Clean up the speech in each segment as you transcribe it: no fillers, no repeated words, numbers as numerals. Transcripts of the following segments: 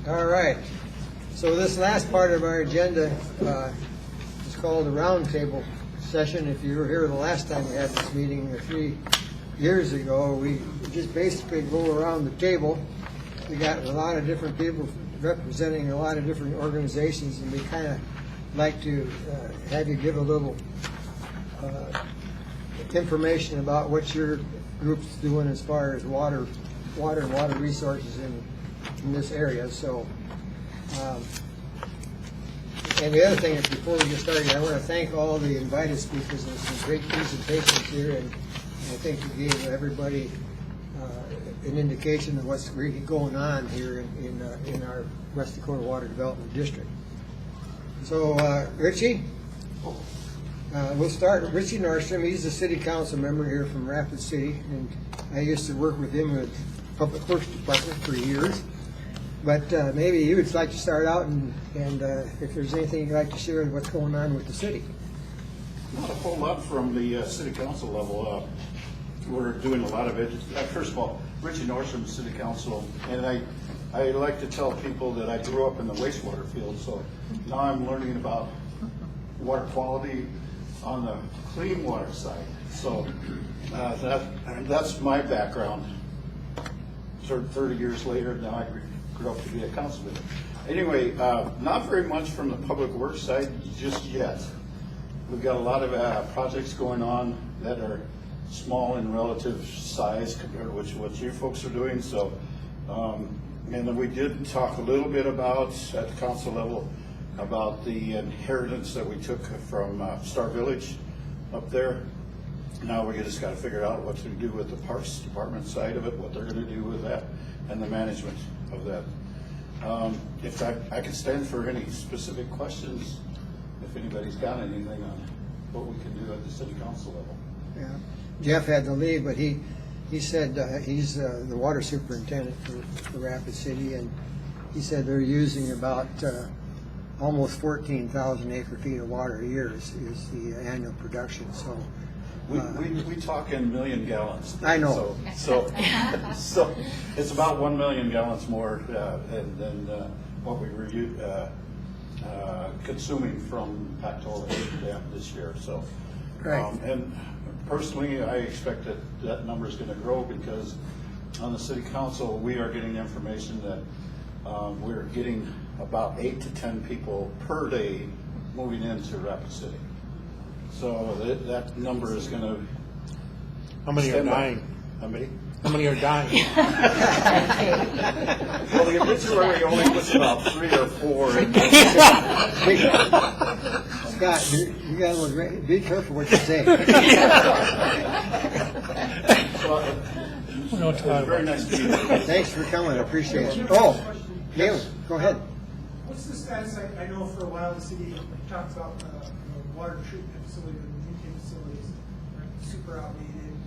All right. So this last part of our agenda is called the Roundtable session. If you were here the last time we had this meeting 3 years ago, we just basically go around the table. We got a lot of different people representing a lot of different organizations, and we kind of like to have you give a little information about what your group's doing as far as water and water resources in this area. So, and the other thing is, before we get started, I want to thank all the invited speakers. There's some great presentations here, and I think you gave everybody an indication of what's really going on here in our West Dakota Water Development District. So, Richie, we'll start. Richie Nordstrom, he's a city council member here from Rapid City, and I used to work with him with Public Works Department for years. But maybe you would like to start out, and if there's anything you'd like to share with what's going on with the city. Not a whole lot from the city council level. We're doing a lot of it. First of all, Richie Nordstrom, city council, and I like to tell people that I grew up in the wastewater field, so now I'm learning about water quality on the clean water side. So that's my background. Sort of 30 years later, now I grew up to be a councilman. Anyway, not very much from the public works side just yet. We've got a lot of projects going on that are small in relative size compared to what you folks are doing. So, and then we did talk a little bit about, at the council level, about the inheritance that we took from Star Village up there. Now we just got to figure out what to do with the Parks Department side of it, what they're going to do with that, and the management of that. If I can stand for any specific questions, if anybody's got anything on what we can do at the city council level. Yeah. Jeff had to leave, but he said he's the water superintendent for Rapid City, and he said they're using about almost 14,000 acre-feet of water a year is the annual production. So we talk in million gallons. I know. So it's about 1 million gallons more than what we were consuming from Pactola Dam this year. So, right. And personally, I expect that number is going to grow, because on the city council we are getting information that we're getting about 8 to 10 people per day moving into Rapid City. So that number is going to. How many are dying? How many? How many are dying? Well, the obituary only puts about 3 or 4. Scott, you got to be careful what you say. Very nice to meet you. Thanks for coming. I appreciate it. Oh, Neil, go ahead. What's the status? I know for a while the city talked about water treatment facilities and drinking facilities are super outdated.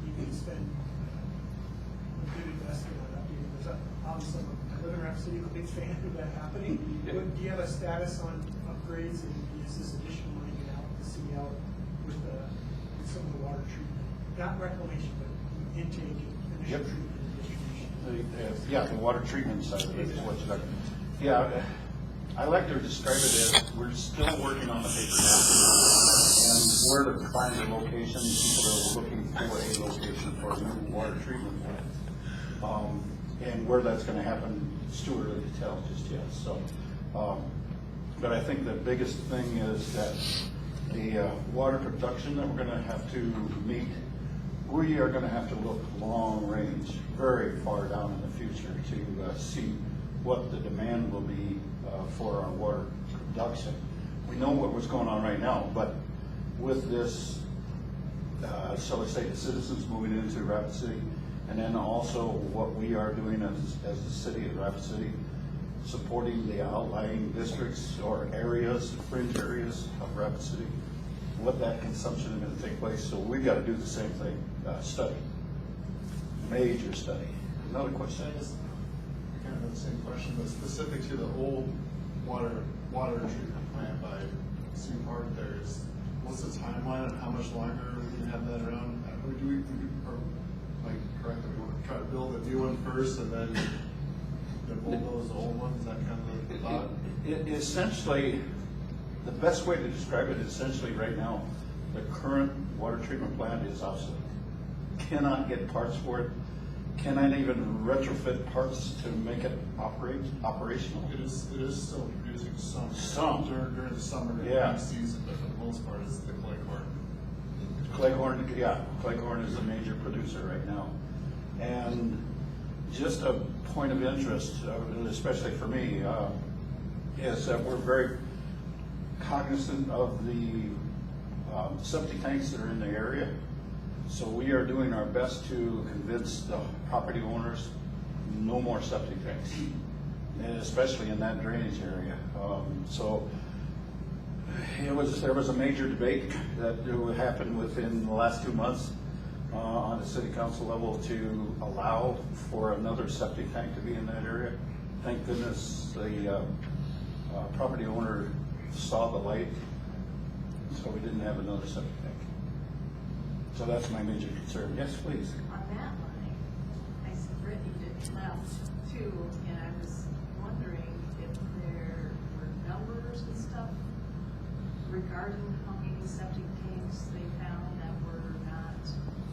You can spend a good investment on updating. There's obviously, I live in Rapid City, a big fan of that happening. Do you have a status on upgrades, and is this additional money going to help the city out with some of the water treatment? Not reclamation, but intake and initial treatment and distribution. Yeah, the water treatment side of it is what you're talking. Yeah, I like to describe it as we're still working on the paper map, and where to find a location. People are looking for a location for a new water treatment plant, and where that's going to happen, it's too early to tell just yet. So, but I think the biggest thing is that the water production that we're going to have to meet, we are going to have to look long range, very far down in the future to see what the demand will be for our water production. We know what was going on right now, but with this, shall we say, the citizens moving into Rapid City, and then also what we are doing as the city of Rapid City, supporting the outlying districts or areas, fringe areas of Rapid City, what that consumption is going to take place. So we've got to do the same thing, study, major study. Another question? Kind of the same question, but specific to the old water treatment plant by Sioux Park, what's the timeline on how much longer we can have that around? Do we correct? We want to try to build a new one first and then bulldoze the old one? Is that kind of the thought? Essentially, the best way to describe it, essentially right now, the current water treatment plant is obsolete. Cannot get parts for it, cannot even retrofit parts to make it operational. It is still producing Some. during the summer and Yeah. peak season, but for the most part, it's the clay corn. Cleghorn is a major producer right now. And just a point of interest, especially for me, is that we're very cognizant of the septic tanks that are in the area. So we are doing our best to convince the property owners no more septic tanks, and especially in that drainage area. So there was a major debate that happened within the last 2 months on the city council level to allow for another septic tank to be in that area. Thank goodness the property owner saw the light, so we didn't have another septic tank. So that's my major concern. Yes, please. On that line, I said Brittany did left too, and I was wondering if there were numbers and stuff regarding how many septic tanks they found that were not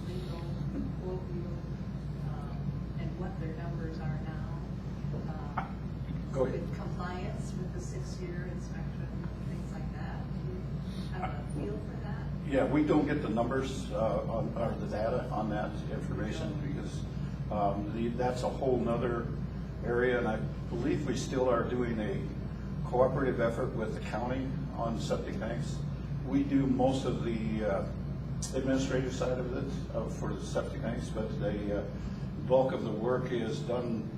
legal, quote you, and what their numbers are now. Go ahead. With compliance with the 6-year inspection, things like that. Do you have a feel for that? Yeah, we don't get the numbers or the data on that information because that's a whole nother area, and I believe we still are doing a cooperative effort with the county on septic tanks. We do most of the administrative side of it for the septic tanks, but the bulk of the work is done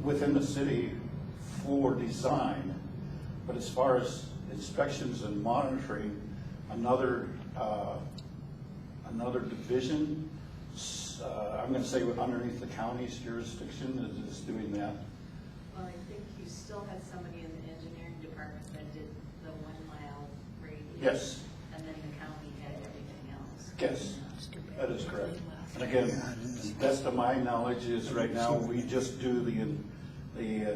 within the city for design. But as far as inspections and monitoring, another division, I'm going to say underneath the county's jurisdiction is doing that. Well, I think you still had somebody in the engineering department that did the 1 mile radius. Yes. And then the county had everything else. Yes, that is correct. And again, best of my knowledge is right now we just do the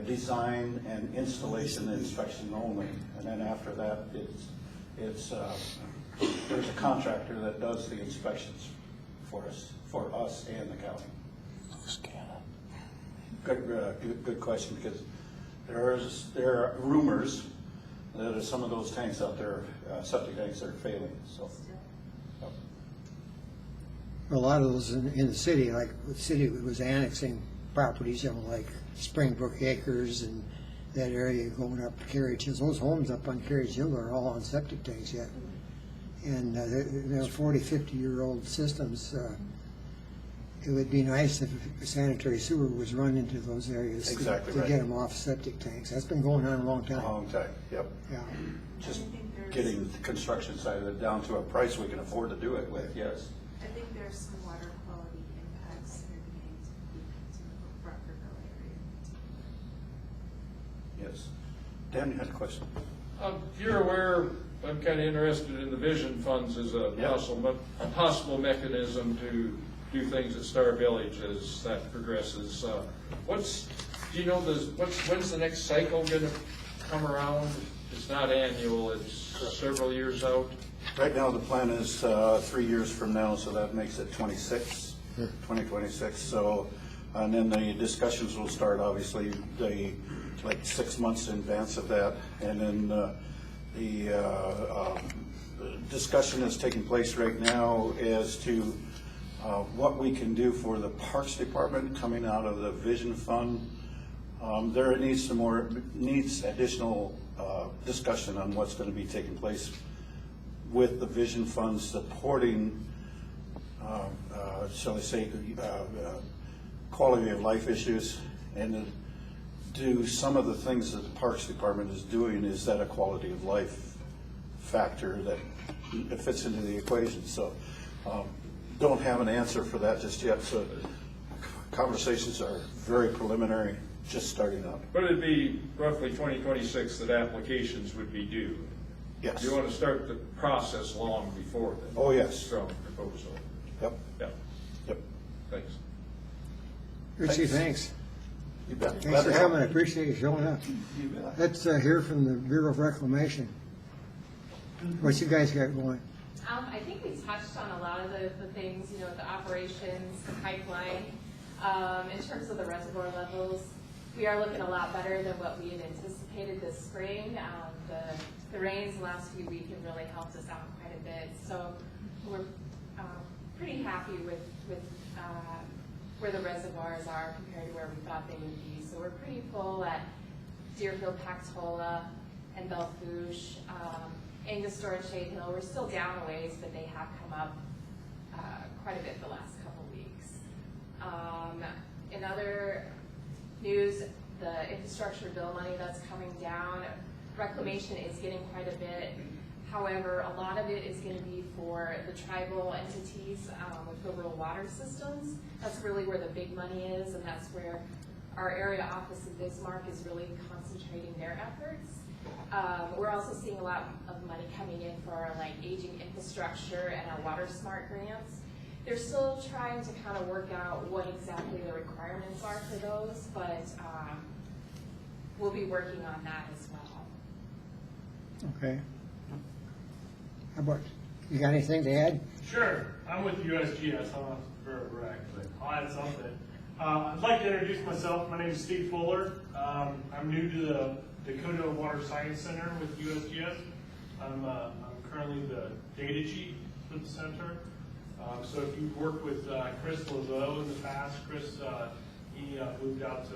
design and installation and inspection only, and then after that it's there's a contractor that does the inspections for us and the county. Good question, because there are rumors that some of those tanks out there, septic tanks, are failing. So. A lot of those in the city, like the city was annexing properties, like Springbrook Acres and that area going up Carriage Hill. Those homes up on Carriage Hill are all on septic tanks yet. And they're 40, 50-year-old systems. It would be nice if sanitary sewer was run into those areas Exactly to right. get them off septic tanks. That's been going on a long time. A long time, yep. Yeah. Just getting the construction side of it down to a price we can afford to do it with, yes. I think there's some water quality impacts that are beginning to be to the Rockerville area. Yes. Dan, you had a question? You're aware, I'm kind of interested in the vision funds as a possible mechanism to do things at Star Village as that progresses. Do you know when's the next cycle going to come around? It's not annual, it's several years out. Right now, the plan is 3 years from now, so that makes it 2026. So, and then the discussions will start, obviously, like 6 months in advance of that. And then the discussion is taking place right now as to what we can do for the Parks Department coming out of the Vision Fund. There needs additional discussion on what's going to be taking place with the Vision Fund supporting, shall I say, quality of life issues, and do some of the things that the Parks Department is doing. Is that a quality of life factor that fits into the equation? So don't have an answer for that just yet. So conversations are very preliminary, just starting up. But it'd be roughly 2026 that applications would be due. Yes. You want to start the process long before then? Oh, yes. Strong proposal. Yep. Yeah, Yep. thanks. Richie, thanks. You bet. Thanks for coming, I appreciate you showing up. You bet. Let's hear from the Bureau of Reclamation. What you guys got going? I think we touched on a lot of the things, you know, the operations, the pipeline. In terms of the reservoir levels, we are looking a lot better than what we had anticipated this spring. The rains the last few weeks have really helped us out quite a bit. So we're pretty happy with where the reservoirs are compared to where we thought they would be. So we're pretty full at Deerfield, Pactola, and Belfouche. Angostura and Shade Hill, we're still down a ways, but they have come up quite a bit the last couple weeks. In other news, the infrastructure bill money that's coming down, Reclamation is getting quite a bit. However, a lot of it is going to be for the tribal entities with the rural water systems. That's really where the big money is, and that's where our area office in Bismarck is really concentrating their efforts. We're also seeing a lot of money coming in for our aging infrastructure and our Water Smart grants. They're still trying to kind of work out what exactly the requirements are for those, but we'll be working on that as well. Okay. How about, you got anything to add? Sure. I'm with USGS. I'm not very direct, but I'll add something. I'd like to introduce myself. My name is Steve Fuller. I'm new to the Dakota Water Science Center with USGS. I'm currently the data chief for the center. So if you've worked with Chris Laveau in the past, Chris, he moved out to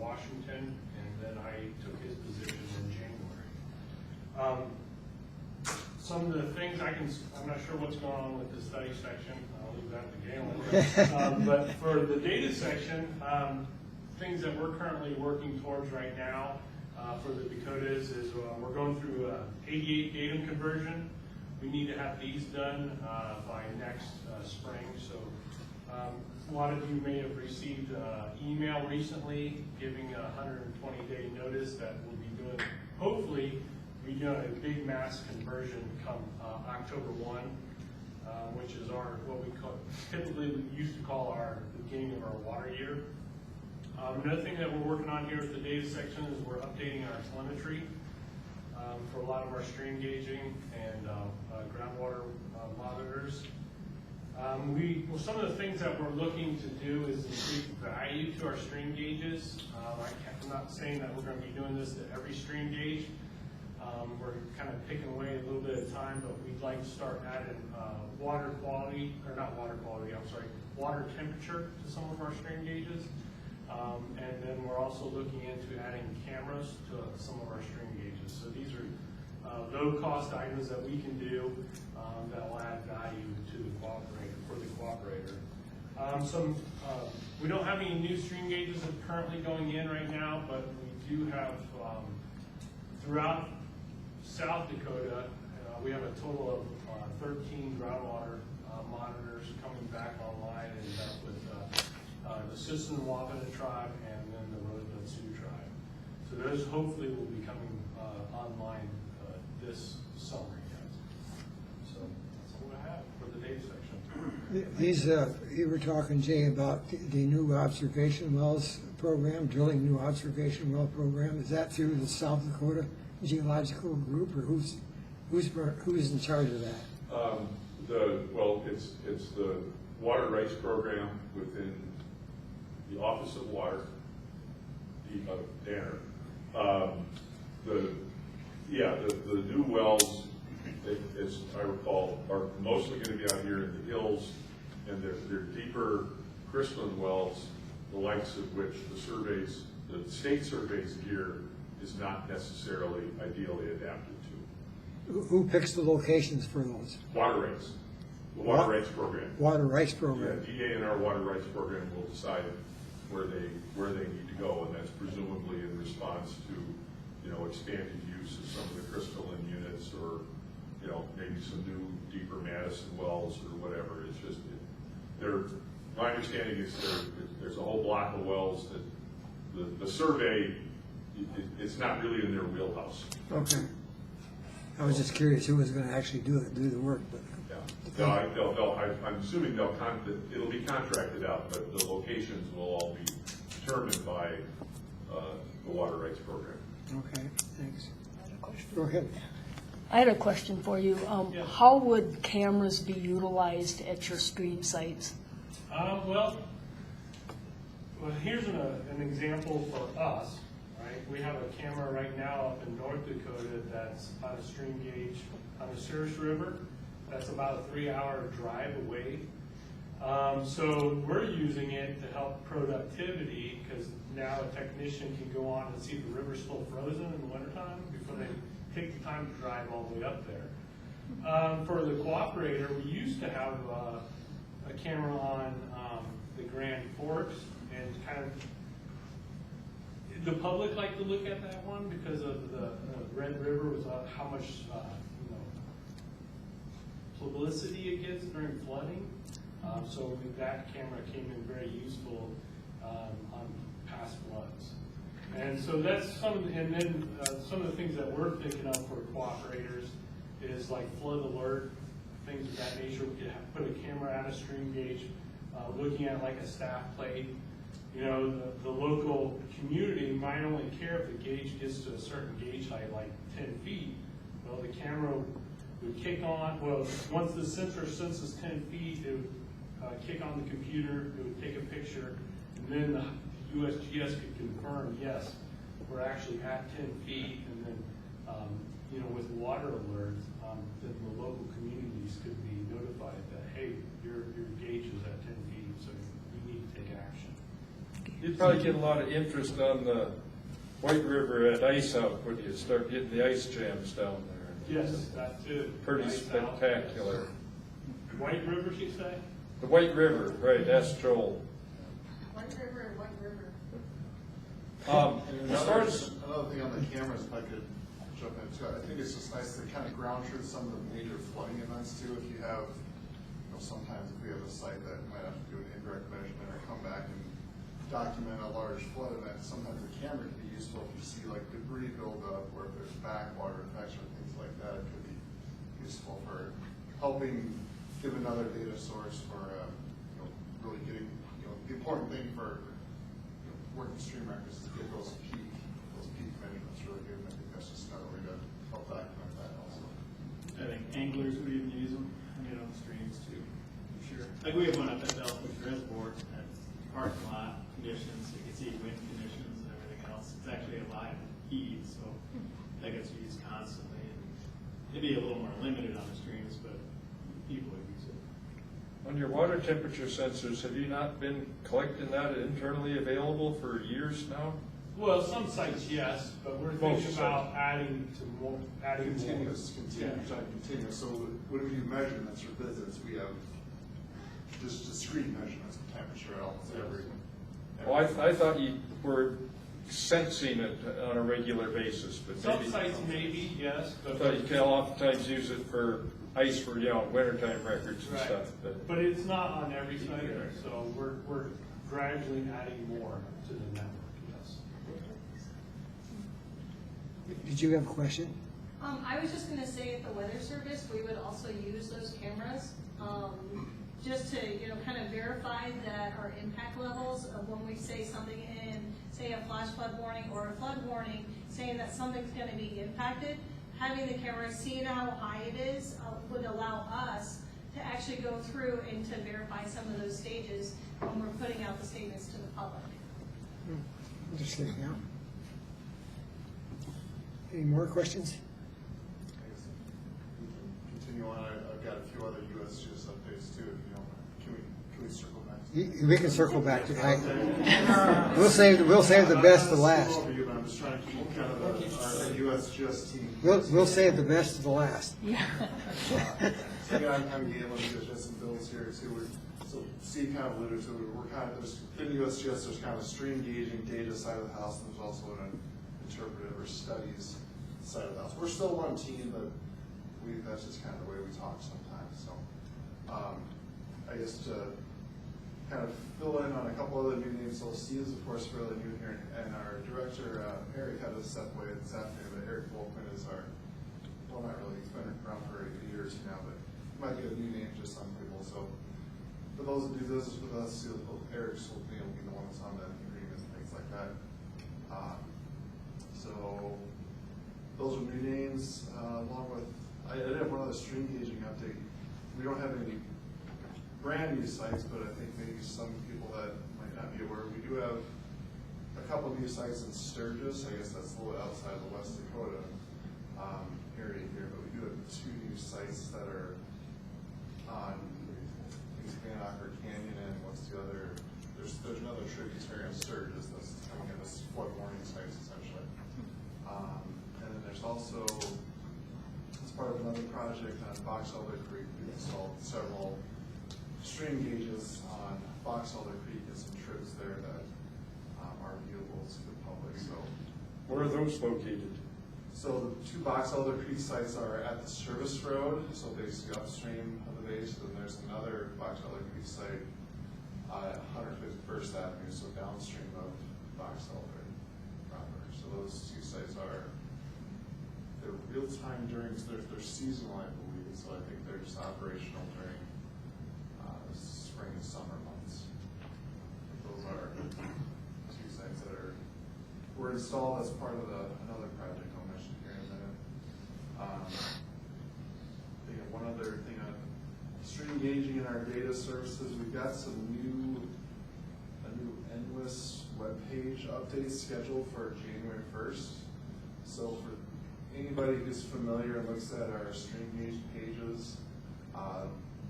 Washington, and then I took his position in January. Some of the things I'm not sure what's going on with the study section. I'll leave that to Galen. But for the data section, things that we're currently working towards right now for the Dakotas is we're going through 88 datum conversion. We need to have these done by next spring. So a lot of you may have received email recently giving a 120-day notice that we'll be doing, hopefully, we're doing a big mass conversion come October 1, which is what we typically used to call the beginning of our water year. Another thing that we're working on here with the data section is we're updating our telemetry for a lot of our stream gauging and groundwater monitors. Some of the things that we're looking to do is increase value to our stream gauges. I'm not saying that we're going to be doing this to every stream gauge. We're kind of picking away a little bit at a time, but we'd like to start adding water temperature to some of our stream gauges. And then we're also looking into adding cameras to some of our stream gauges. So these are low-cost items that we can do that will add value to the cooperator. We don't have any new stream gauges that are currently going in right now, but we do have throughout South Dakota, we have a total of 13 groundwater monitors coming back online, and that's with the Sisseton-Wapana tribe and then the Roseland Sioux tribe. So those hopefully will be coming online this summer yet. So that's what I have for the data section. These, you were talking, Jay, about the new observation wells program, drilling new observation well program. Is that through the South Dakota Geological Group, or who's in charge of that? It's the water rights program within the Office of Water, Danner. The new wells, as I recall, are mostly going to be out here in the hills, and they're deeper crystalline wells, the likes of which the state surveys gear is not necessarily ideally adapted to. Who picks the locations for those? Water rights. The water rights program. Water rights program. Yeah, DA and our water rights program will decide where they need to go, and that's presumably in response to, expanded use of some of the crystalline units, or, maybe some new deeper Madison wells or whatever. It's just, my understanding is there's a whole block of wells that the survey, it's not really in their wheelhouse. Okay. I was just curious who was going to actually do the work, but. Yeah. No, I'm assuming it'll be contracted out, but the locations will all be determined by the water rights program. Okay, thanks. Go ahead. I had a question for you. How would cameras be utilized at your stream sites? Well, here's an example for us, right? We have a camera right now up in North Dakota that's on a stream gauge on the Souris River. That's about a 3-hour drive away. So we're using it to help productivity because now a technician can go on and see if the river's still frozen in the wintertime before they take the time to drive all the way up there. For the cooperator, we used to have a camera on the Grand Forks, and kind of the public liked to look at that one because of the Red River was how much publicity it gets during flooding. So that camera came in very useful on past floods. And so that's some of the things that we're thinking of for cooperators is like flood alert, things of that nature. We could put a camera at a stream gauge, looking at like a staff plate. You know, the local community might only care if the gauge gets to a certain gauge height, like 10 feet. Well, the camera would kick on, once the sensor senses 10 feet, it would kick on the computer, it would take a picture, and then the USGS could confirm, yes, we're actually at 10 feet, and then, with water alerts, then the local communities could be notified that, hey, your gauge is at 10 feet, so you need to take action. You'd probably get a lot of interest on the White River at ice out when you start getting the ice jams down there. Yes, that too. Pretty Nice spectacular. out. White River, she say? The White River, right, that's Joel. White River and White River. And As far as, another thing on the cameras, if I could jump in too, I think it's just nice to kind of ground truth some of the major flooding events too. If you have, sometimes if we have a site that might have to do an indirect measurement or come back and document a large flood event, sometimes the camera can be useful if you see like debris build up or if there's backwater effects or things like that. It could be useful for helping give another data source for really getting the important thing for working stream records is to get those peak measurements really good. And I think that's just another way to help document that also. I think anglers would even use them, on the streams too, for sure. Like we have one up at Elkwood Reservoir, at parking lot conditions, you can see wind conditions and everything else. It's actually a live feed, so that gets used constantly. And it'd be a little more limited on the streams, but people would use it. on your water temperature sensors, have you not been collecting that internally available for years now? Well, some sites, yes, but we're thinking about adding more. Continuous. So when we do measurements or visits, we have just discrete measurements of temperature at almost every. Well, I thought you were sensing it on a regular basis, but Some maybe. sites maybe, yes, I but. thought you can oftentimes use it for ice for, wintertime records and Right. stuff, But it's not on every site, so we're gradually adding more to the network, yes. Did you have a question? I was just gonna say at the Weather Service, we would also use those cameras, just to, kind of verify that our impact levels of when we say something in, say a flash flood warning or a flood warning, saying that something's gonna be impacted, having the camera see how high it is would allow us to actually go through and to verify some of those stages when we're putting out the statements to the public. Interesting, yeah. Any more questions? Continue on. I've got a few other USGS updates too. Can we circle back? We can circle back to that. We'll save the best to last. I'm just trying to keep kind of our USGS team. We'll save the best to the last. Again, I'm Galen, USGS and Bill's here too. So Steve kind of alluded to it. We're kind of, in USGS, there's kind of a stream gauging data side of the house, and there's also an interpretive or studies side of the house. We're still one team, but that's just kind of the way we talk sometimes. So I guess to kind of fill in on a couple other new names. So Steve is of course fairly new here, and our director Eric had to step away this afternoon, but Eric Volkman is our, well, not really, he's been around for 8 years now, but he might get a new name just some people. So for those that do business with us, Eric's will be the one that's on the agreement and things like that. another stream gauging update. We don't have any brand new sites, but I think maybe some people that might not be aware, we do have a couple new sites in Sturgis. I guess that's a little outside of the West Dakota area here, but we do have 2 new sites that are on Bannocker Canyon, and what's the other? There's another tributary in Sturgis that's coming in as flood warning sites essentially. And then there's also, as part of another project on Box Elder Creek, we installed several stream gauges on Box Elder Creek and some trips there that are viewable to the public. So, Where are those located? so the 2 Box Elder Creek sites are at the service road, so basically upstream of the base. And then there's another Box Elder Creek site at 151st Avenue, so downstream of Box Elder proper. So those 2 sites are, they're real time during, so they're seasonal, I believe. So I think they're just operational during spring and summer months. Those are 2 sites that were installed as part of another project I'll mention here in a minute. One other thing on stream gauging in our data services, we've got a new endless web page update scheduled for January 1st. So for anybody who's familiar and looks at our stream gauge pages,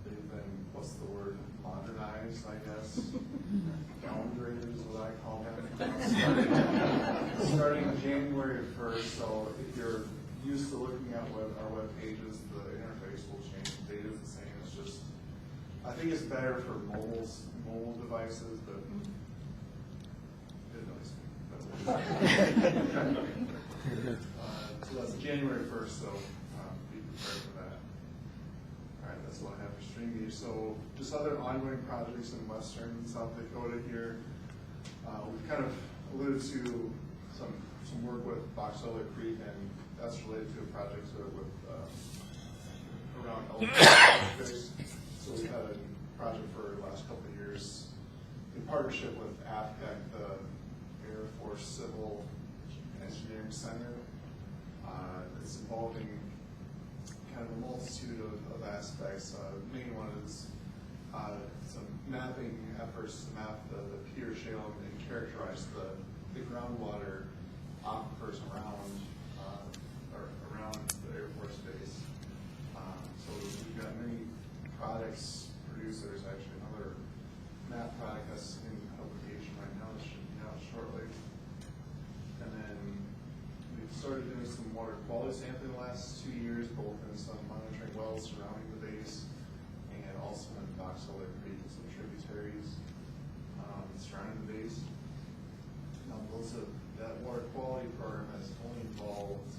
they've been, what's the word, modernized, I guess. Downgraded is what I call them. Starting January 1st, so if you're used to looking at our web pages, the interface will change. The data is the same. It's just, I think it's better for mobile devices, but it annoys me. So that's January 1st, so be prepared for that. All right, that's what I have for stream gauge. So just other ongoing projects in Western and South Dakota here. We've kind of alluded to some work with Box Elder Creek, and that's related to a project with around elephant. So we had a project for the last couple of years in partnership with AFCEC, the Air Force Civil Engineering Center. It's involving kind of a multitude of aspects. The main one is some mapping efforts to map the pier shale and characterize the groundwater aquifers around the Air Force Base. So we've got many products produced. There's actually another map product that's in publication right now. It should be out shortly. And then we've started doing some water quality sampling the last 2 years, both in some monitoring wells surrounding the base and also in Box Elder Creek and some tributaries surrounding the base. Now, that water quality program has only involved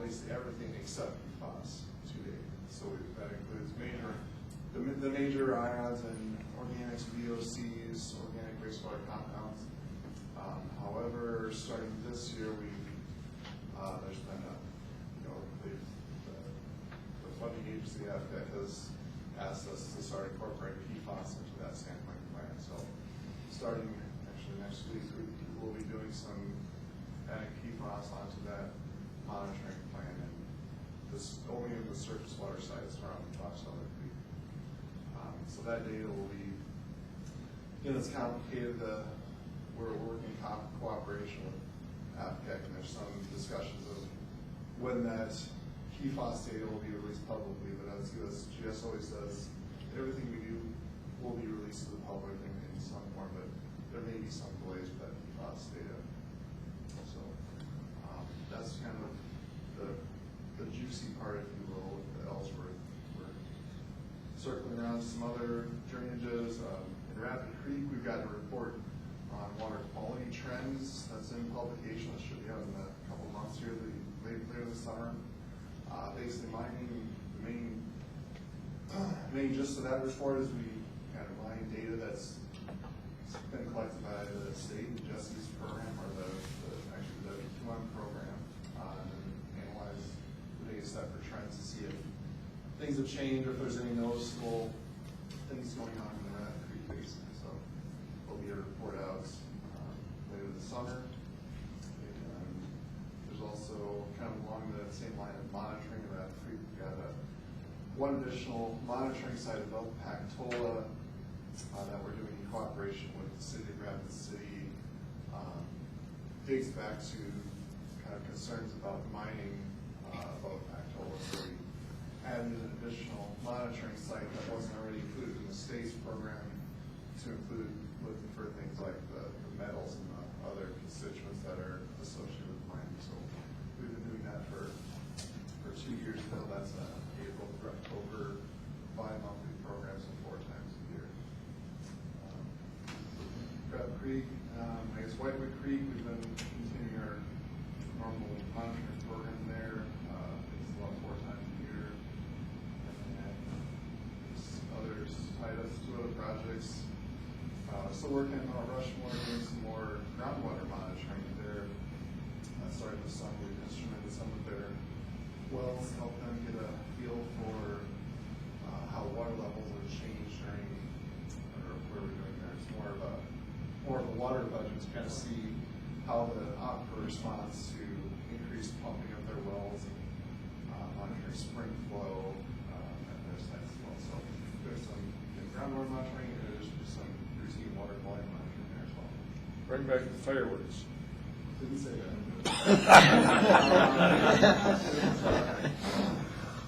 basically everything except PFAS to date. So that includes the major ions and organics, VOCs, organic wastewater compounds. However, starting this year, there's been the funding agency AFCEC has asked us to start incorporating PFAS into that sampling plan. So starting actually next week, we will be doing some adding PFAS onto that monitoring plan, and this only in the surface water sites around Box Elder Creek. So that data will be, it's complicated. We're working in cooperation with AFCEC, and there's some discussions of when that PFAS data will be released publicly, but as USGS always says, everything we do will be released to the public in some form, but there may be some delays with that PFAS data. So that's kind of the juicy part, if you will, with the Ellsworth. We're circling around some other drainages. In Rapid Creek, we've got a report on water quality trends that's in publication. That should be out in a couple of months here, later this summer. Basically, the main gist of that report is we kind of mine data that's been collected by the state and Jesse's program, or actually the W2M program, and analyze the data set for trends to see if things have changed, or if there's any noticeable things going on in the Rapid Creek Basin. So there'll be a report out later this summer. And, there's also kind of along the same line of monitoring the Rapid Creek one additional monitoring site above Pactola that we're doing in cooperation with the City of Rapid City. Dates back to kind of concerns about mining above Pactola. So we added an additional monitoring site that wasn't already included in the state's program to include looking for things like the metals and the other constituents that are associated with mining. So we've been doing that for 2 years now. That's April through October, bi-monthly programs and 4 times a year. Crab Creek, I guess Whitewood Creek, we've been continuing our normal monitoring program there. It's about 4 times a year. And there's others tied us to other projects. Still working on Rushmore, doing some more groundwater monitoring there. Starting this summer, we've instrumented some of their wells, help them get a feel for how water levels have changed during, or what we're doing there. It's more of a water budget to kind of see how the aquifer responds to increased pumping of their wells and monitoring spring flow at their sites as well. So there's some groundwater monitoring and there's just some routine water quality monitoring there as well. Bring back the fireworks. Didn't say that.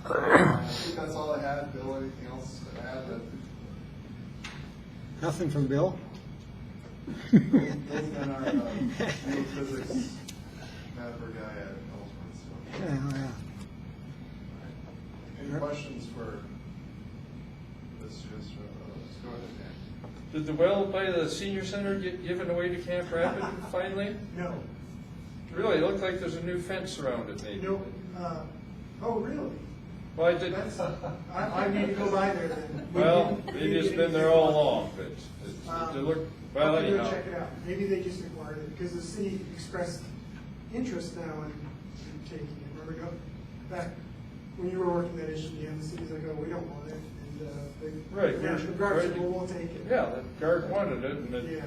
I think that's all I had. Bill, anything else to add? Nothing from Bill? Bill's been our geophysics mapper guy at Ellsworth. So. Yeah. Any questions for this? Just go ahead, Dan. Did the well by the senior center get given away to Camp Rapid finally? No. Really, it looked like there's a new fence around it maybe. No. Oh, really? Well, I did. I need to go by there then. Well, maybe it's been there all along, but it looked, well, I'll have to go anyhow. check it out. Maybe they just acquired it because the city expressed interest now in taking it. Remember, back when you were working that issue, the city's like, oh, we don't want it. And Right. the guard said, well, we'll take it. Yeah, the guard wanted it, and it, Yeah.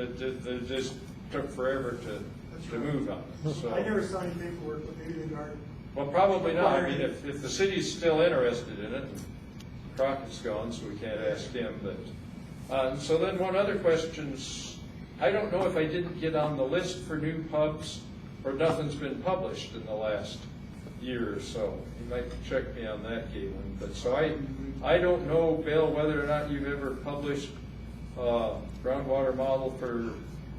it just took forever to move on it. So. I never saw any paperwork, but maybe the guard. Well, probably not. I mean, if the city's still interested in it, and Crockett's gone, so we can't ask him. But so then one other question's, I don't know if I didn't get on the list for new pubs, or nothing's been published in the last year or so. You might check me on that, Galen. But so I don't know, Bill, whether or not you've ever published a groundwater model for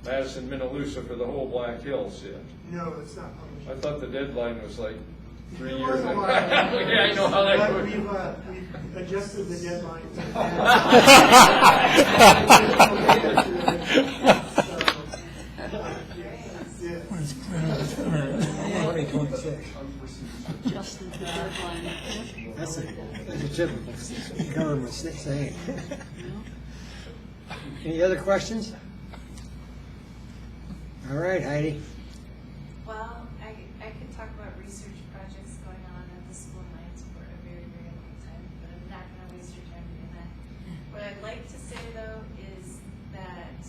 Madison, Minnelusa for the whole Black Hills yet. No, it's not published. I thought the deadline was like 3 It years was a ago. while. Yeah, I know how that But goes. we've adjusted the deadline. Justin to the deadline. That's a typical government saying. Any other questions? All right, Heidi. Well, I could talk about research projects going on at the school nights for a very, very long time, but I'm not going to waste your time doing that. What I'd like to say, though, is that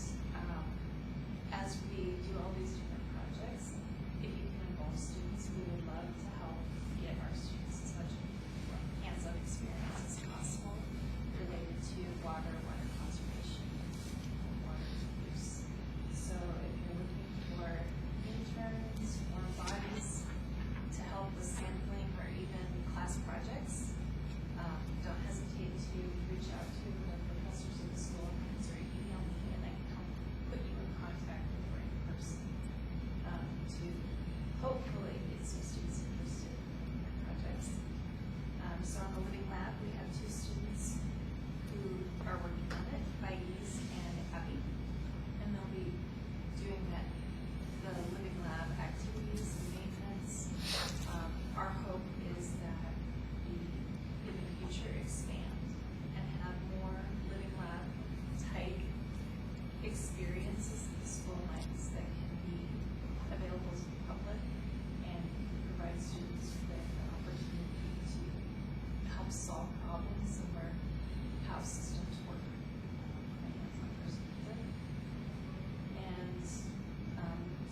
as we do all these different projects, if you can involve students, we would love to help get our students as much hands-on experience as possible related to water conservation, water use. So if you're looking for interns or bodies to help with sampling or even class projects, don't hesitate to reach out to the professors of the school or email me, and I can help put you in contact with the right person to hopefully get some students interested in projects. So on the Living Lab, we have 2 students who are working on it, Vaides and Abby, and they'll be doing the Living Lab activities and maintenance. Our hope is that we, in the future, expand and have more Living Lab type experiences at the school nights that can be available to the public and provide students with the opportunity to help solve problems and learn how systems work from a hands-on perspective. And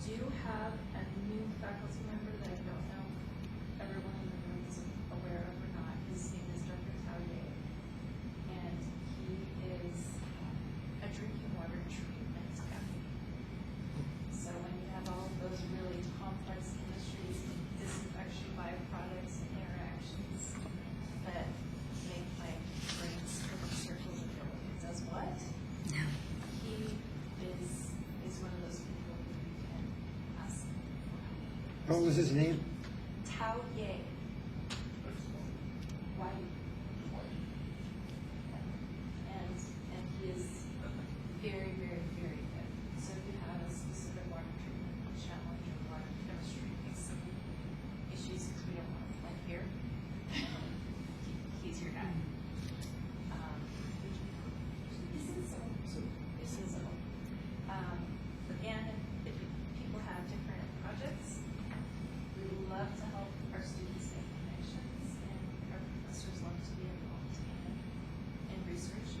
do have a new faculty member that I don't know everyone in the room is aware of or not. What was his name? Tao Ye. Why? And he is very, very, very good. So if you have a specific water treatment challenge or water chemistry issues, because we don't want to like here, he's your guy. This is so. Again, if people have different projects, we love to help our students make connections, and our professors love to be involved in research.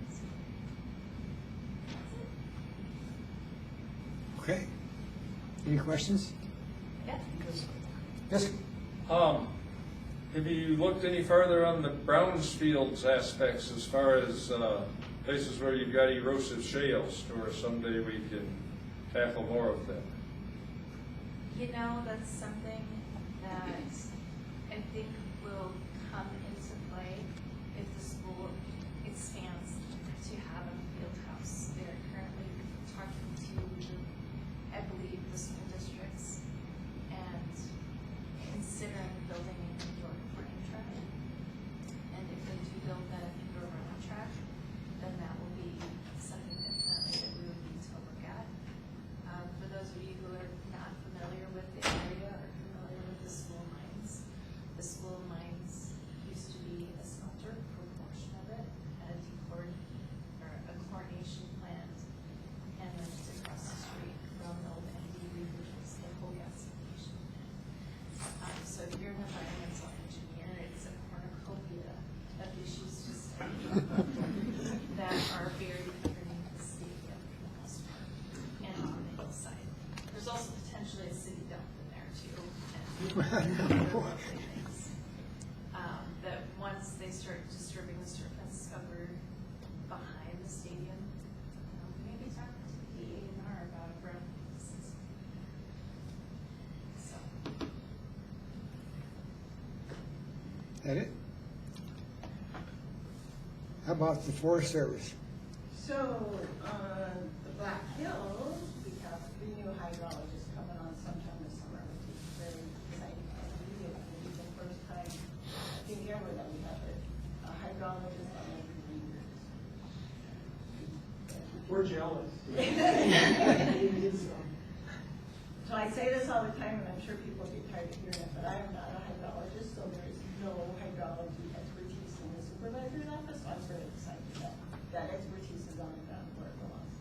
So, that's it. Okay. Any questions? Yeah. Yes. Have you looked any further on the Brownsfields aspects as far as places where you've got erosive shales, or someday we can tackle more of them? You know, that's something that I think will come into play if the school expands to have a field house. They're currently talking to, I believe, the school districts and considering building an indoor playing track. And if they do build that indoor running track, then that will be something definitely that we would need to look at. For those of you who are not familiar with the area or familiar with the school mines used to be a smelter for a portion of it, had a chlorination plant, and then it's across the street from the old NDV, which was the whole gasification plant. So if you're an environmental engineer, it's a cornucopia of issues to study that are buried underneath the stadium for the most part, and on the hillside. There's also potentially a city dump in there too, and other things. That once they start disturbing the surface covered behind the stadium, maybe talk to the A&R about a brown system. So. That it? How about the Forest Service? So, on the Black Hills, we have 3 new hydrologists coming on sometime this summer, which is very exciting. And it will be the first time, I think ever, that we have a hydrologist on every 3 years. We're jealous. So I say this all the time, and I'm sure people get tired of hearing it, but I am not a hydrologist, so there is no hydrology expertise in the supervisor's office, so I'm very excited that that expertise is on the ground where it belongs.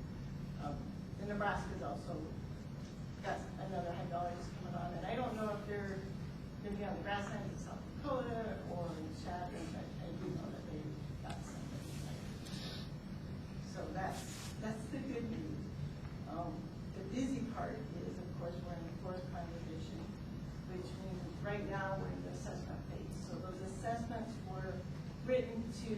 And Nebraska's also got another hydrologist coming on, and I don't know if they're going to be on the grasslands in South Dakota or in Chapter, but I do know that they've got somebody. So that's the good news. The busy part is, of course, we're in the forest conservation, which means right now we're in the assessment phase. So those assessments were written to,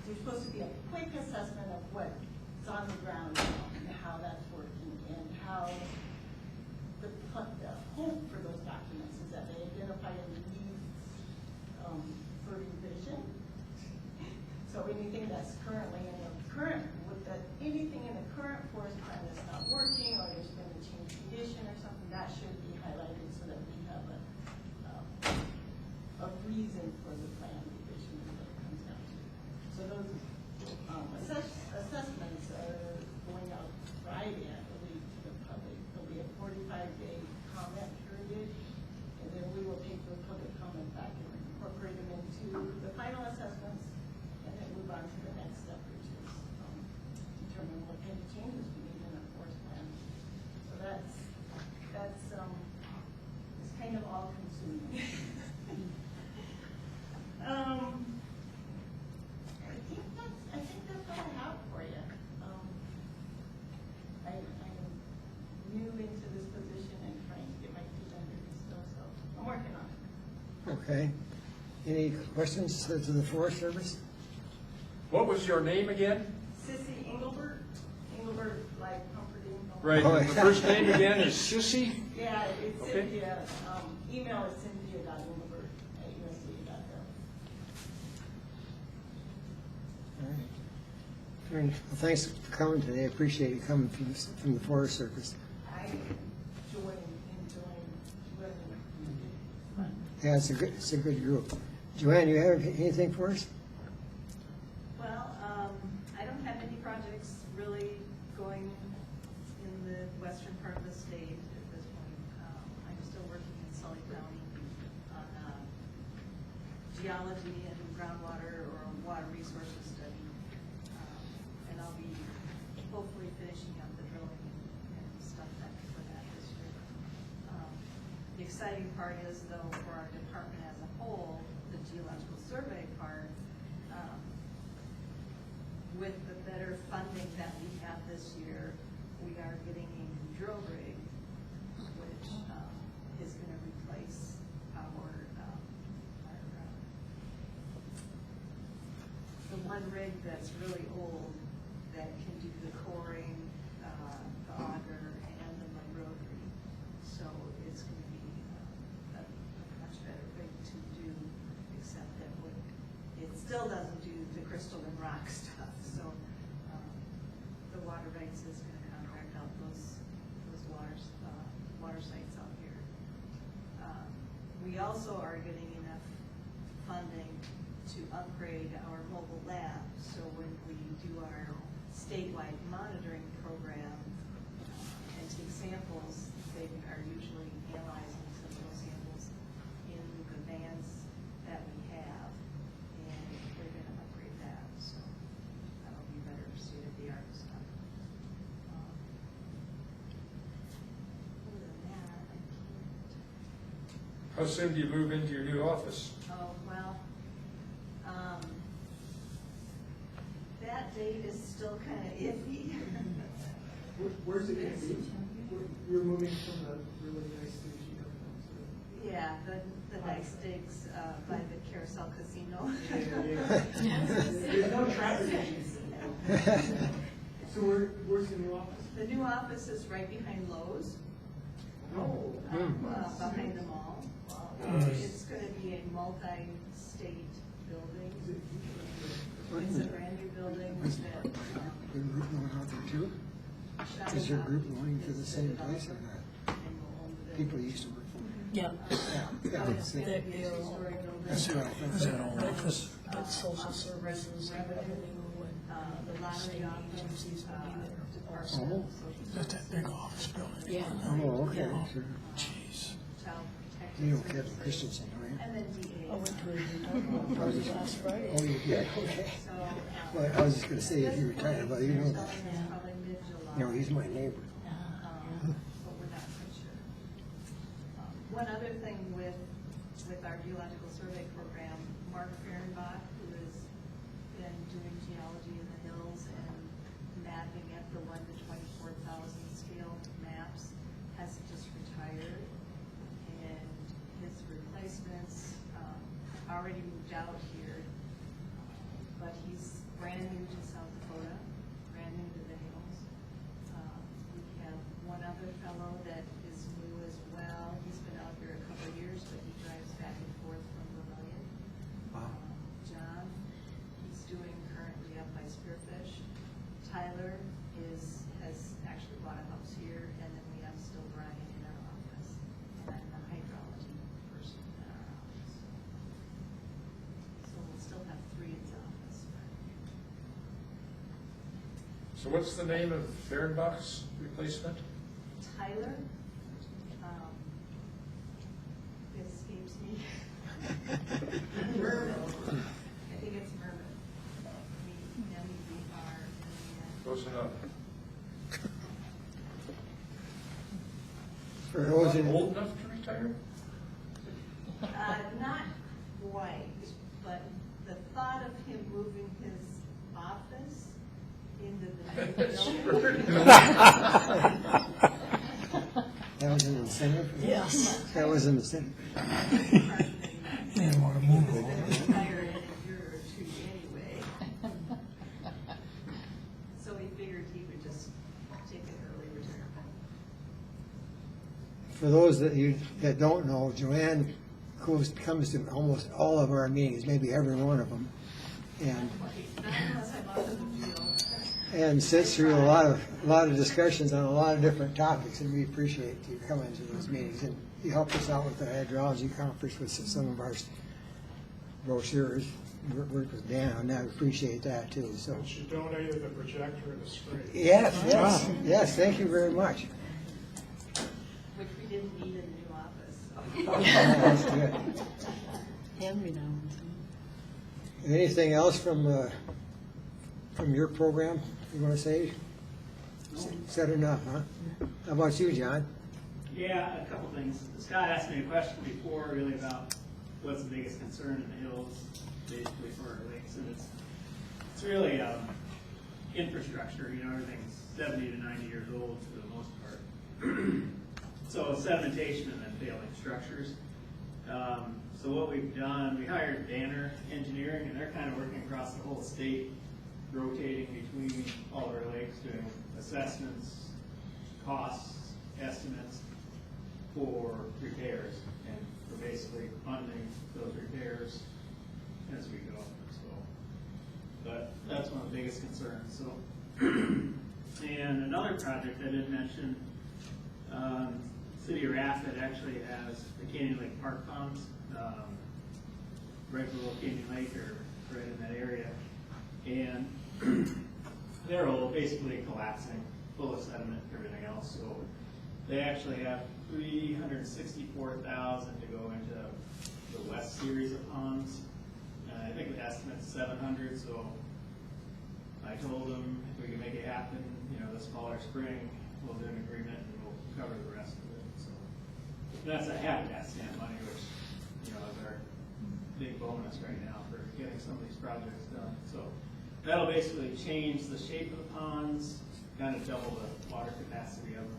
there's supposed to be a quick assessment of what's on the ground now and how that's working, and how the hope for those documents is that they identify any needs for revision. So anything that's currently in the current, anything in the current forest plan that's not working, or there's been a change condition or something, that should be highlighted so that we have a reason for the plan revision that it comes down to. So those assessments are going out Friday, I believe, to the public. There'll be a 45-day comment period, and then we will take the public comment back and incorporate them into the final assessments, and then move on to the next step, which is determine what kind of changes we need in our forest plan. So that's it's kind of all consuming. I think that's all I have for you. I'm new into this position and trying to get my feet under me still, so I'm working on it. Okay. Any questions to the Forest Service? What was your name again? Sissy Engelbert, like comforting. Right, Oh, and the first name again is Sissy? Yeah, it's Okay. Cynthia. Email is cynthia.engelbert@usda.gov. All right. Well, thanks for coming today. I appreciate you coming from the Forest Service. I enjoying. Yeah, it's a good group. Joanne, you have anything for us? Well, I don't have any projects really going in the western part of the state at this point. I'm still working in Sully County on geology and groundwater or water resources study. And I'll be hopefully finishing up the drilling and stuff for that this year. The exciting part is, though, for our department as a whole, the geological survey part, with the better funding that we have this year, we are getting a new drill rig, which is going to replace the one rig that's really old that can do the coring, the auger, and the mud rotary. So it's going to be a much better rig to do, except that it still doesn't do the crystal and rock stuff. So the water rights is going to contract out those water sites out here. We also are getting enough funding to upgrade our mobile lab. So when we do our statewide monitoring program and take samples, they are usually analyzing some of those samples in the vans that we have, and we're going to upgrade that. So that'll be better state-of-the-art stuff. Other than that, I can't. How soon do you move into your new office? Oh, well, that date is still kind of iffy. Where's it going to be? You're moving from the really nice stage you have now Yeah, the nice digs by the Carousel Casino. There's no traffic issues. So where's the new office? The new office is right behind Lowe's, Oh. behind the mall. It's going to be a multi-state building. It's a brand new building that Your group going out there too? Is your group going to the same place or not? People used to work for me. Yeah. Yeah. It's going to be a two-story building. That's what I thought. Is that all office? But social services and everything. The lottery office, department Oh. of social That's that big office building. Yeah. Oh, okay, Yeah. sure. Jeez. child You know protective Kevin services, Christensen, right? and then DA. I went to his retirement party last Friday. Oh, you did, okay. So, Well, I was just gonna say, if you retired, well, you know that. probably mid-July. No, he's my neighbor. But we're not quite sure. One other thing with our geological survey program, Mark Fehrenbach, who has been doing geology in the hills and mapping at the 1 to 24,000 scale maps, has just retired. And his replacements already moved out here, but he's brand new to South Dakota, brand new to the hills. We have one other fellow that is new as well. He's been out here a couple of years, but he drives back and forth from Vermillion. John, he's doing currently up by Spearfish. Tyler has actually bought a house here, and then we have still Brian in our office, and I'm the hydrology person in our office. So we'll still have 3 in the office. So what's the name of Fehrenbach's replacement? Tyler, it escapes me. Merman. I think it's Merman. M-E-R. Close enough. For those in, Old enough to retire? Not quite, but the thought of him moving his office into the new building. that was an incentive? Yes. That was an incentive. Didn't want to move He's over. gonna retire in a year or 2 anyway. So we figured he would just take an early retirement. For those that don't know, Joanne comes to almost all of our meetings, maybe every one of them. and Not unless I bought them a deal. and sits through a lot of discussions on a lot of different topics, and we appreciate you coming to those meetings. And you helped us out with the hydrology conference with some of our brochures. Worked with Dan on that. We appreciate that too. So She donated the projector and the screen. yes. Thank you very much. Which we didn't need in the new office. That's good. Hand me down. Anything else from your program you want to say? Said enough, huh? How about you, John? Yeah, a couple things. Scott asked me a question before, really about what's the biggest concern in the hills, basically for our lakes, and it's really infrastructure. You know, everything's 70 to 90 years old for the most part. So sedimentation and then failing structures. So what we've done, we hired Danner Engineering, and they're kind of working across the whole state, rotating between all of our lakes, doing assessments, costs, estimates for repairs, and we're basically funding those repairs as we go. So, but that's one of the biggest concerns. So, and another project I did mention, City of Rapid actually has the Canyon Lake Park ponds, right below Canyon Lake, or right in that area, and they're all basically collapsing, full of sediment and everything else. So they actually have $364,000 to go into the west series of ponds. I think the estimate's 700. So I told them if we can make it happen, you know, this fall or spring, we'll do an agreement and we'll cover the rest of it. So that's a habitat stamp money, which, you know, is our big bonus right now for getting some of these projects done. So that'll basically change the shape of the ponds, kind of double the water capacity of them.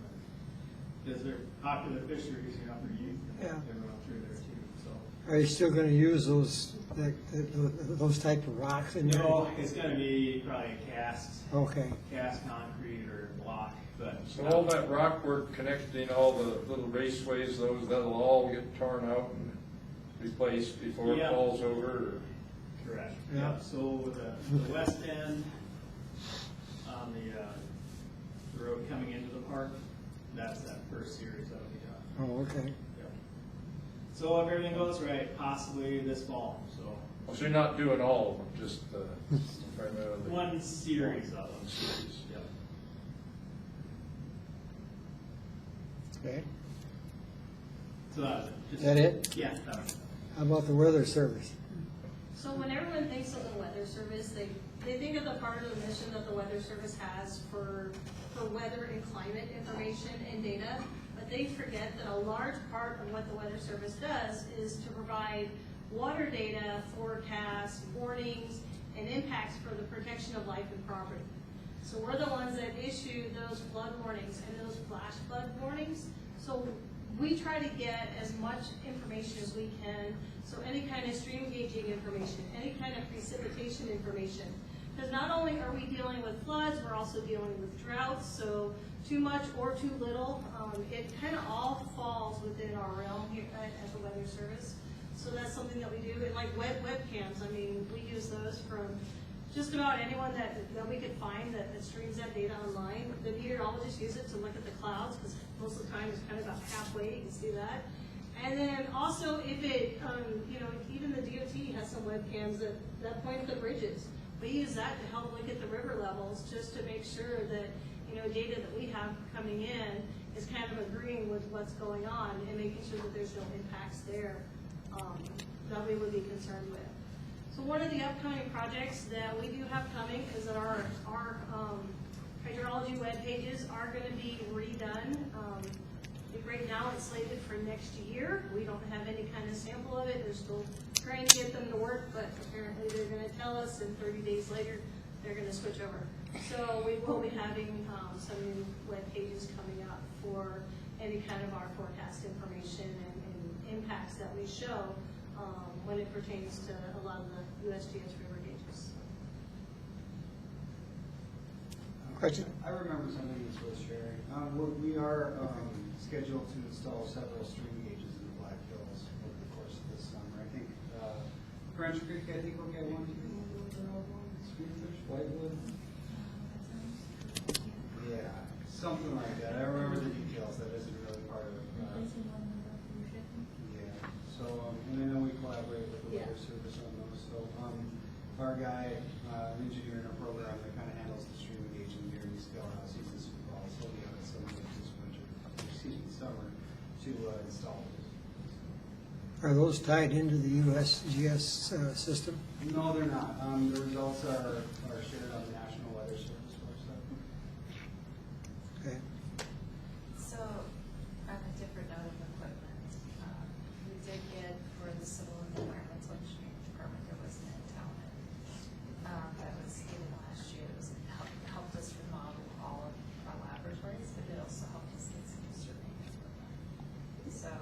Because they're popular fisheries, you know, for youth, and everyone through there too. So Are you still going to use those type of rocks in there? no, it's going to be probably cast concrete or block. But So all that rock work connecting all the little raceways, that'll all get torn out and replaced before it falls over? Or? Correct. Yeah. So the west end on the road coming into the park, that's that first series that'll be done. Oh, okay. Yep. So if everything goes right, possibly this fall. So you're not doing all of them, just primarily one series of them. One series. Yep. Okay. So that's it. Is that it? Yeah. That was it. How about the weather service? So when everyone thinks of the weather service, they think of the part of the mission that the weather service has for weather and climate information and data, but they forget that a large part of what the weather service does is to provide water data, forecasts, warnings, and impacts for the protection of life and property. So we're the ones that issue those flood warnings and those flash flood warnings. So we try to get as much information as we can. So any kind of stream gauging information, any kind of precipitation information. Because not only are we dealing with floods, we're also dealing with droughts. So too much or too little, it kind of all falls within our realm here at the Weather Service. So that's something that we do. And like webcams, I mean, we use those from just about anyone that we could find that streams that data online. The meteorologists use it to look at the clouds, because most of the time it's kind of about halfway, you can see that. And then also if it, you know, even the DOT has some webcams that point at the bridges. We use that to help look at the river levels, just to make sure that, you know, data that we have coming in is kind of agreeing with what's going on and making sure that there's no impacts there that we would be concerned with. So one of the upcoming projects that we do have coming is that our hydrology web pages are going to be redone. Right now it's slated for next year. We don't have any kind of sample of it. They're still trying to get them to work, but apparently they're going to tell us, and 30 days later they're going to switch over. So we will be having some new web pages coming up for any kind of our forecast information and impacts that we show when it pertains to a lot of the USGS river gauges. Question? I remember something this was sharing. We are scheduled to install several stream gauges in the Black Hills over the course of this summer. I think French Creek, I think we'll get one. Whitewood? Yeah, something like that. I remember the details. That isn't really part of. Yeah. So, and I know we collaborate with the weather service on those. So, our guy, an engineer in our program that kind of handles the stream engaging during these season fall, so we have some this winter, summer to install those. Are those tied into the USGS system? No, they're not. The results are shared on the National Weather Service website. Okay. So, on a different note of equipment, we did get for the civil and environmental engineering department, there was an endowment that was given last year. It was helped us remodel all of our laboratories, but it also helped us get some surveying equipment. So,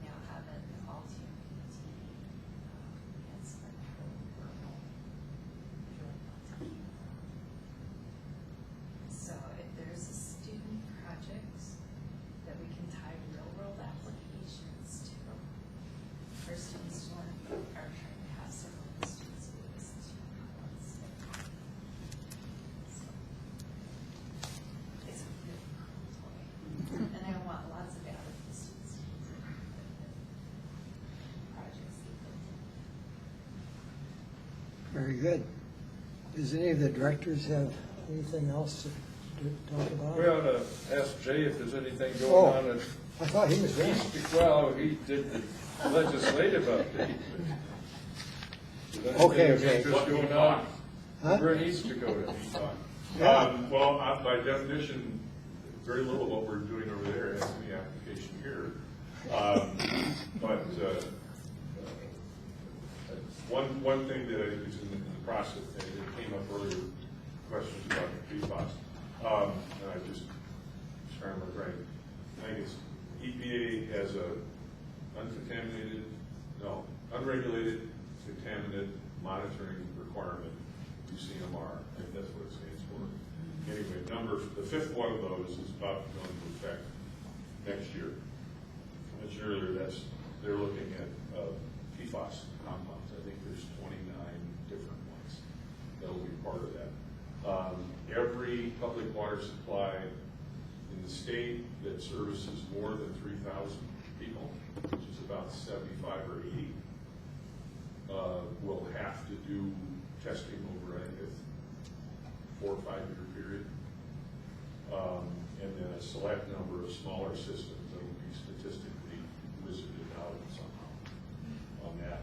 now have an all-team PT and some rural drilling monitoring. So if there's a student project that we can tie real-world applications to, our students are trying to have several of the students who listen to once. So it's a really cool toy. And I want lots of data for the students to use it. Projects they built in. Very good. Does any of the directors have anything else to talk about? We ought to ask Jay if there's anything Oh, going on at I thought he was there. well, he did the legislative update. Okay, Is there okay. anything just going on Huh? over in East Dakota? Well, by definition, very little of what we're doing over there has any application here. But one thing that I think is in the process, and it came up earlier, questions about the PFAS, and I just trying to right. I think it's EPA has a unregulated contaminant monitoring requirement, UCMR. I think that's what it stands for. Anyway, the fifth one of those is about to go into effect next year. I mentioned earlier, they're looking at PFAS compounds. I think there's 29 different ones that'll be part of that. Every public water supply in the state that services more than 3,000 people, which is about 75 or 80, will have to do testing over, I think, a 4 or 5 year period. And then a select number of smaller systems that will be statistically wizarded out somehow on that.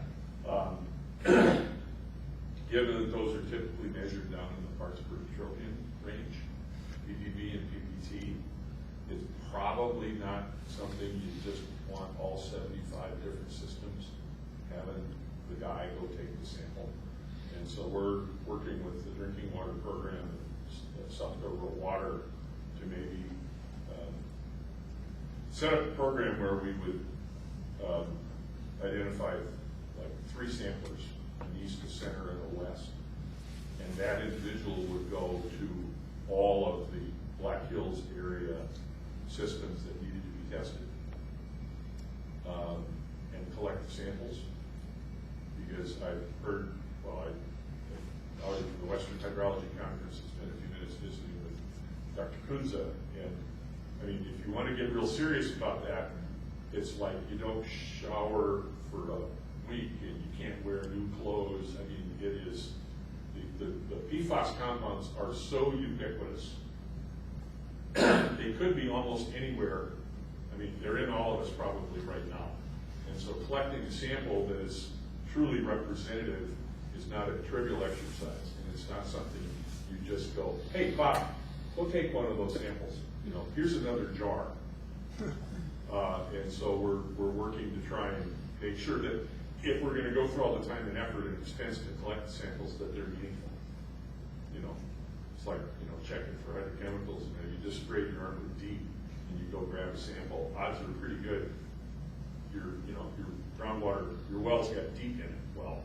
Given that those are typically measured down in the parts per trillion range, ppb and ppt, it's probably not something you just want all 75 different systems having the guy go take the sample. And so we're working with the drinking water program and South Dakota Water to maybe set up a program where we would identify like 3 samplers, an east, a center, and a west. And that individual would go to all of the Black Hills area systems that needed to be tested and collect the samples. Because I've heard, well, I was at the Western Hydrology Conference, spent a few minutes visiting with Dr. Kunze, and I mean, if you want to get real serious about that, it's like you don't shower for a week and you can't wear new clothes. I mean, it is, the PFAS compounds are so ubiquitous. They could be almost anywhere. I mean, they're in all of us probably right now. And so collecting a sample that is truly representative is not a trivial exercise, and it's not something you just go, hey, Bob, go take one of those samples. You know, here's another jar. And so we're working to try and make sure that if we're going to go through all the time and effort and expense to collect the samples, that they're meaningful. You know, it's like, you know, checking for hydrochemicals. You know, you just spray your arm with DEET and you go grab a sample. Odds are pretty good. Your groundwater, your well's got DEET in it. Well,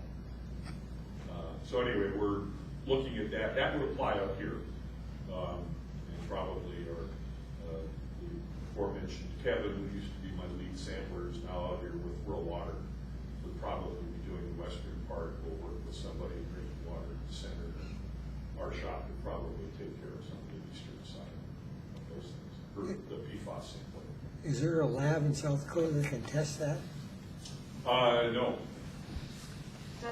so anyway, we're looking at that. That would apply up here, and probably our the aforementioned Kevin, who used to be my lead sampler, is now out here with rural water. Would probably be doing the western part. We'll work with somebody in drinking water in the center. Is there a lab in South Dakota that can test that? No.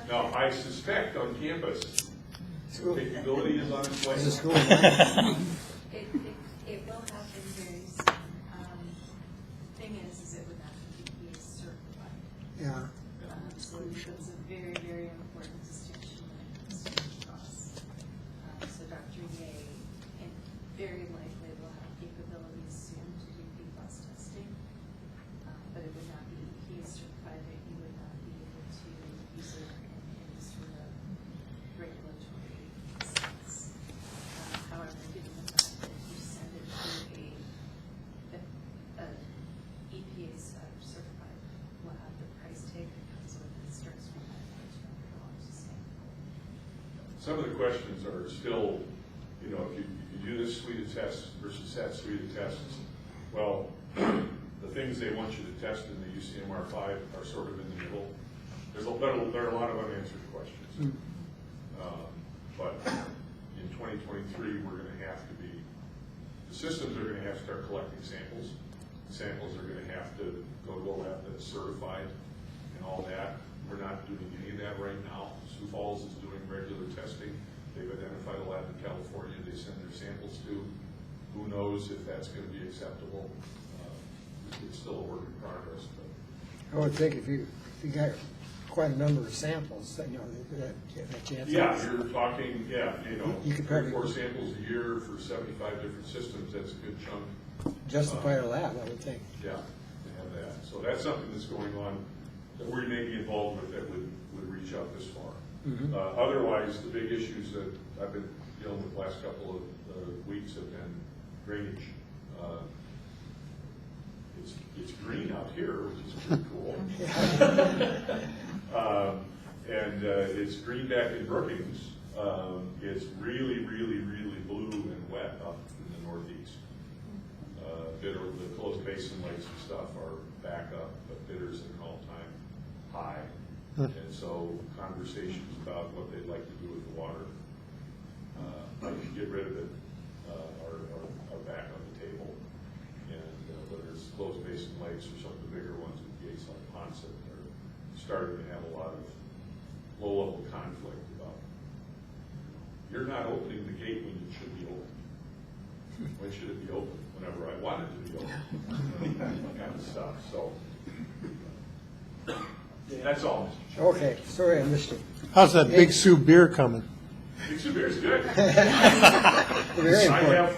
No, I suspect on campus, the capability is on its way. Is the school? It will happen very soon. Thing is it would have to be certified. Yeah. So it's a very, very important distinction when it comes to costs. So Dr. Ye, and very likely will have capabilities soon to do PFAS testing, but it would not be, he is certified that he would not be able to use it in any sort of regulatory sense. However, given the fact that you send it to a EPA certified lab, the price tag that comes with it starts from $200 a sample. Some of the questions are still, you know, if you do this suite of tests versus that suite of tests, well, the things they want you to test in the UCMR 5 are sort of in the middle. There are a lot of unanswered questions. But in 2023, we're going to have to be, the systems are going to have to start collecting samples. The samples are going to have to go to a lab that's certified and all that. We're not doing any of that right now. Sioux Falls is doing regular testing. They've identified a lab in California they send their samples to. Who knows if that's going to be acceptable? It's still a work in progress. But I would think if you got quite a number of samples, you know, that chance. yeah, you're talking, You could 3 or probably 4 samples a year for 75 different systems. That's a good chunk. Justify a lab, I would think. Yeah, to have that. So that's something that's going on that we may be involved with that would reach out this far. Otherwise, the big issues that I've been dealing with the last couple of weeks have been drainage. It's green out here, which is pretty cool. And it's green back in Brookings. It's really, really, really blue and wet up in the northeast. The closed basin lakes and stuff are back up, but bitters at an all-time high. And so conversations about what they'd like to do with the water, how you get rid of it, are back on the table. And whether it's closed basin lakes or some of the bigger ones with gates like Ponset, they're starting to have a lot of low-level conflict about, you're not opening the gate when it should be open. When should it be open? Whenever I want it to be open. That kind of stuff. So that's all. Okay, sorry I missed it. How's that Big Sioux beer coming? Big Sioux beer is good. Very I important.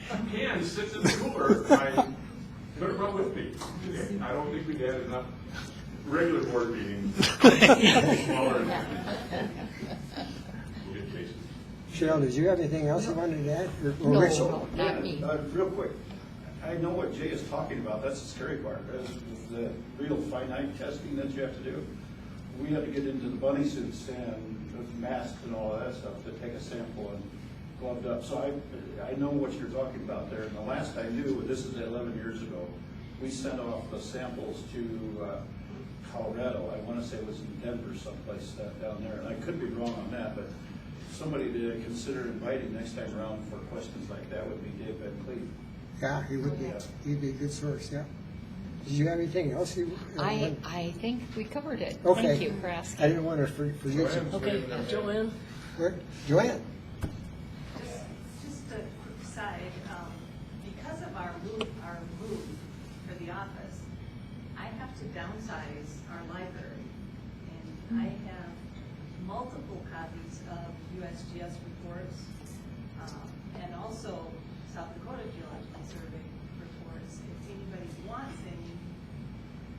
have 2 cans sitting in the cooler. I took them up with me. I don't think we've had enough regular board meetings. Smaller. We'll get cases. Cheryl, did you have anything else you wanted to add? Or Rich? Not me. Real quick, I know what Jay is talking about. That's the scary part. Is the real finite testing that you have to do. We had to get into the bunny suits and with masks and all of that stuff to take a sample and gloved up. So I know what you're talking about there. And the last I knew, this is 11 years ago, we sent off the samples to Colorado. I want to say it was in Denver, someplace down there. And I could be wrong on that, but somebody to consider inviting next time around for questions like that would be Dave Van Cleve. Yeah, he would be. He'd be a good source, yeah. Did you have anything else? I think we covered it. Okay. Thank you for asking. I didn't want to forget you. Okay, Joanne? Where? Joanne? Just a quick side, because of our move for the office, I have to downsize our library. And I have multiple copies of USGS reports, and also South Dakota Geological Survey reports. If anybody wants any,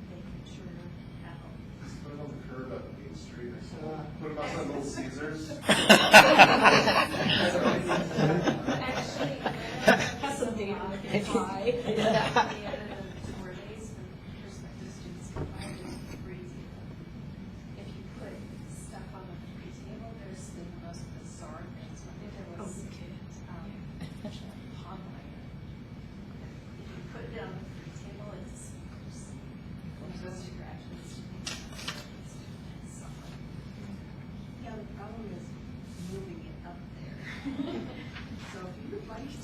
they can sure have them. Just put it on the curb at Main Street. Put them outside Little Caesars. Actually, Has some data on it. at the end of the 4 days, the perspective students can find it crazy. If you put stuff on the free table, there's the most bizarre things. I think there was pond liner. If you put it on the free table, it's just scratches. Yeah, the problem is moving it up there. So if you would like to.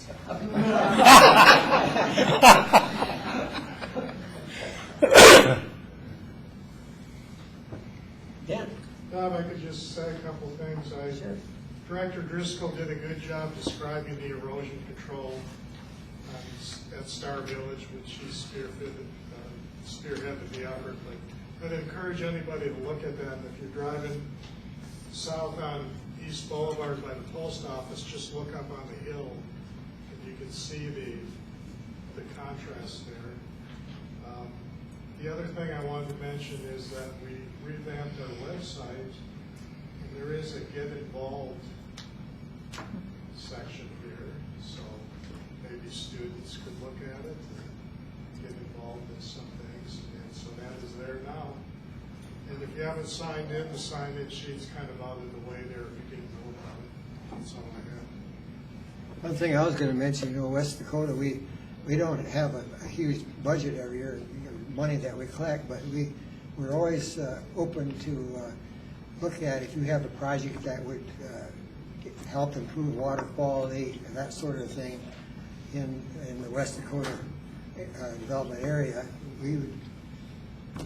Director Driscoll did a good job describing the erosion control at Star Village, which he spearheaded the effort. But I'd encourage anybody to look at that. If you're driving south on East Boulevard by the post office, just look up on the hill, and you can see the contrast there. The other thing I wanted to mention is that we revamped our website, and there is a Get Involved section here, so maybe students could look at it and get involved in some things, and so that is there now. And if you haven't signed in, the sign-in sheet's kind of out of the way there if you didn't know about it. That's all I have. One thing I was gonna mention, West Dakota, we don't have a huge budget every year, money that we collect, but we're always open to look at if you have a project that would help improve water quality and that sort of thing in the West Dakota development area.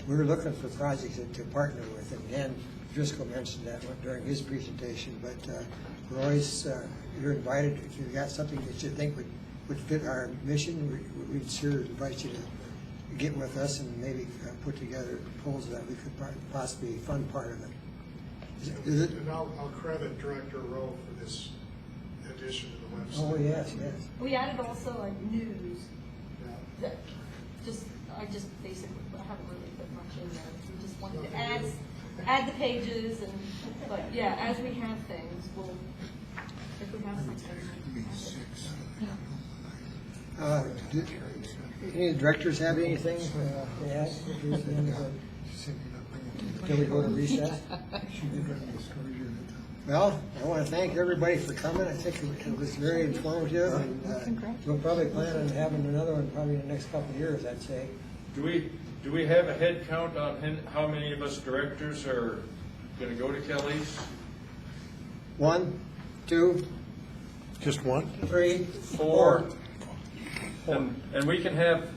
We're looking for projects to partner with, and Dan Driscoll mentioned that during his presentation, but we're always, you're invited, if you've got something that you think would fit our mission, we'd sure invite you to get with us and maybe put together a proposal that we could possibly fund part of it. And I'll credit Director Rowe for this addition to the website. Oh, yes. We added also like news. Yeah. That I just basically, I haven't really put much in there. We just wanted to add the pages but yeah, as we have things, if we have something. Any of the directors have anything to add? Till we go to recess? Well, I want to thank everybody for coming. I think it was very informative, and we'll probably plan on having another one probably in the next couple of years, I'd say. Do we have a head count on how many of us directors are going to go to Kelly's? 1, 2, Just one? 3, 4. And we can have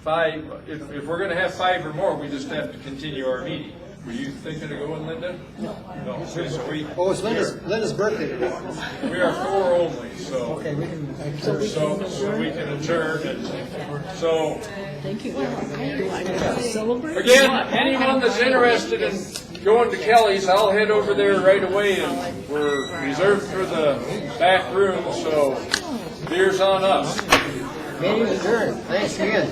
5. If we're going to have 5 or more, we just have to continue our meeting. Were you thinking of going, Linda? No. Okay, so it's Linda's birthday today. we are 4 only, so. Okay, we can. So we can adjourn, and so. Thank you. Do I get to celebrate? Again, anyone that's interested in going to Kelly's, I'll head over there right away, and we're reserved for the back room, so beer's on us. Meeting adjourned. Thanks again.